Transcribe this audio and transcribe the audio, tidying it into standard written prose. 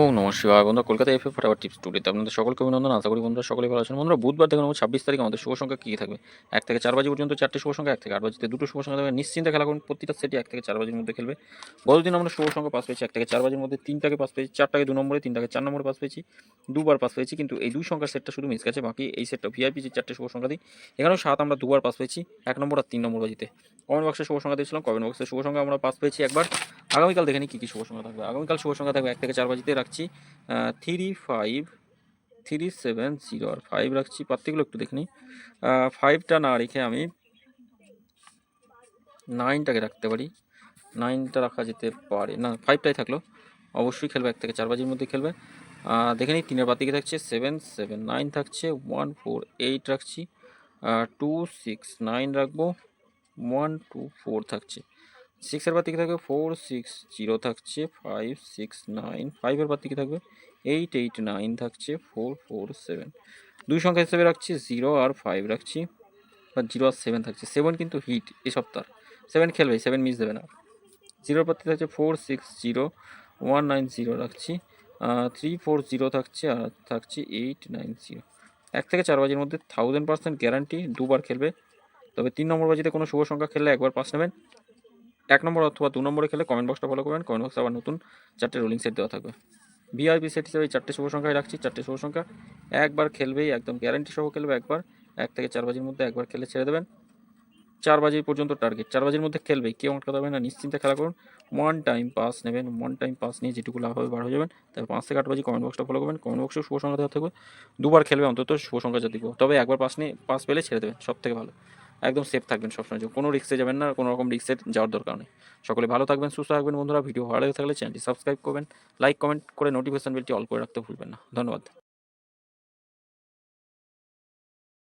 ওম নমঃ শিবায়। বন্ধুরা, কলকাতা এফএ ফটাফট টিপস টুডেতে আপনাদের সকলকে অভিনন্দন। আশা করি বন্ধুরা সকলেই ভালো আছেন। বন্ধুরা, বুধবার দেখে নেব 26 তারিখ আমাদের শুভ সংখ্যা কী থাকবে। 1 থেকে 4 বাজি পর্যন্ত 4টে শুভ সংখ্যা, 1 থেকে 8 বাজিতে 2টো শুভ সংখ্যা থাকবে। নিশ্চিন্তে খেলা করুন, প্রতিটা সেটই 1 থেকে 4 বাজির মধ্যে খেলবে। গতদিন আমরা শুভ সংখ্যা পাস পেয়েছি 1 থেকে 4 বাজির মধ্যে, 3টাকে পাস পেয়েছি, 4টাকে 2 নম্বরে, 3টাকে 4 নম্বরে পাস পেয়েছি, দুবার পাস পেয়েছি। কিন্তু এই দুই সংখ্যার সেটটা শুধু মিস গেছে, বাকি এই সেটটা ভিআইপি যে 4টে শুভ সংখ্যা দিই, এখানেও 7 আমরা দুবার পাস পেয়েছি, 1 নম্বর আর 3 নম্বর বাজিতে। কমেন্ট বক্সে শুভ সংখ্যা দিয়েছিলাম, কমেন্ট বক্সে শুভ সংখ্যা আমরা পাস পেয়েছি একবার। আগামীকাল দেখে নিই কী কী শুভ সংখ্যা থাকবে। আগামীকাল শুভ সংখ্যা থাকবে 1 থেকে 4 বাজিতে রাখছি 3, 5, 3, 7, 0 আর 5 রাখছি। পার্থক্যগুলো একটু দেখে নিই। 5টা না রেখে আমি 9টাকে রাখতে পারি। 9টা রাখা যেতে পারে না, 5টাই থাকলো। অবশ্যই খেলবে 1 থেকে 4 বাজির মধ্যে খেলবে। দেখে নিই 3-এর বাতিকে থাকছে 7, 7, 9 থাকছে 1, 4, 8 রাখছি। 2, 6, 9 রাখবো। 1, 2, 4 থাকছে। 6-এর বাতিকে থাকবে 4, 6, 0 থাকছে 5, 6, 9। 5-এর বাতিকে থাকবে 8, 8, 9 থাকছে 4, 4, 7। দুই সংখ্যা হিসেবে রাখছি 0 আর 5 রাখছি, বা 0 আর 7 থাকছে। 7 কিন্তু হিট এই সপ্তাহ, 7 খেলবে, 7 মিস দেবে না। 0-র পাতি থাকছে 4, 6, 0, 1, 9, 0 রাখছি। 3, 4, 0 থাকছে আর থাকছে 8, 9, 0। 1 থেকে 4 বাজির মধ্যে 1000% গ্যারান্টি দুবার খেলবে। তবে 3 নম্বর বাজিতে কোনো শুভ সংখ্যা খেললে একবার পাস নেবেন। 1 নম্বর অথবা 2 নম্বরে খেলে কমেন্ট বক্সটা ফলো করবেন। কমেন্ট বক্সে আবার নতুন 4টে রোলিং সেট দেওয়া থাকবে। ভিআইপি সেট হিসেবে এই 4টে শুভ সংখ্যায় রাখছি। 4টে শুভ সংখ্যা একবার খেলবেই, একদম গ্যারান্টি সহ খেলবে একবার। 1 থেকে 4 বাজির মধ্যে একবার খেলে ছেড়ে দেবেন। 4 বাজি পর্যন্ত টার্গেট, 4 বাজির মধ্যে খেলবেই, কেউ আটকাতে পারবে না। নিশ্চিন্তে খেলা করুন। 1 টাইম পাস নেবেন, 1 টাইম পাস নিয়ে যেটুকু লাভ হবে বার হয়ে যাবেন। তবে 5 থেকে 8 বাজি কমেন্ট বক্সটা ফলো করবেন। কমেন্ট বক্সেও শুভ সংখ্যা দেওয়া থাকবে। দুবার খেলবে অন্তত, শুভ সংখ্যা যা দিব। তবে একবার পাস পেলে ছেড়ে দেবেন, সব থেকে ভালো। একদম সেফ থাকবেন সবসময়, কোনো রিস্কে যাবেন না, কোনো রকম রিস্কে যাওয়ার দরকার নেই। সকলে ভালো থাকবেন, সুস্থ থাকবেন বন্ধুরা। ভিডিও ভালো লেগে থাকলে চ্যানেলটি সাবস্ক্রাইব করবেন, লাইক কমেন্ট করে নোটিফিকেশন বেলটি অল করে রাখতে ভুলবেন না। ধন্যবাদ।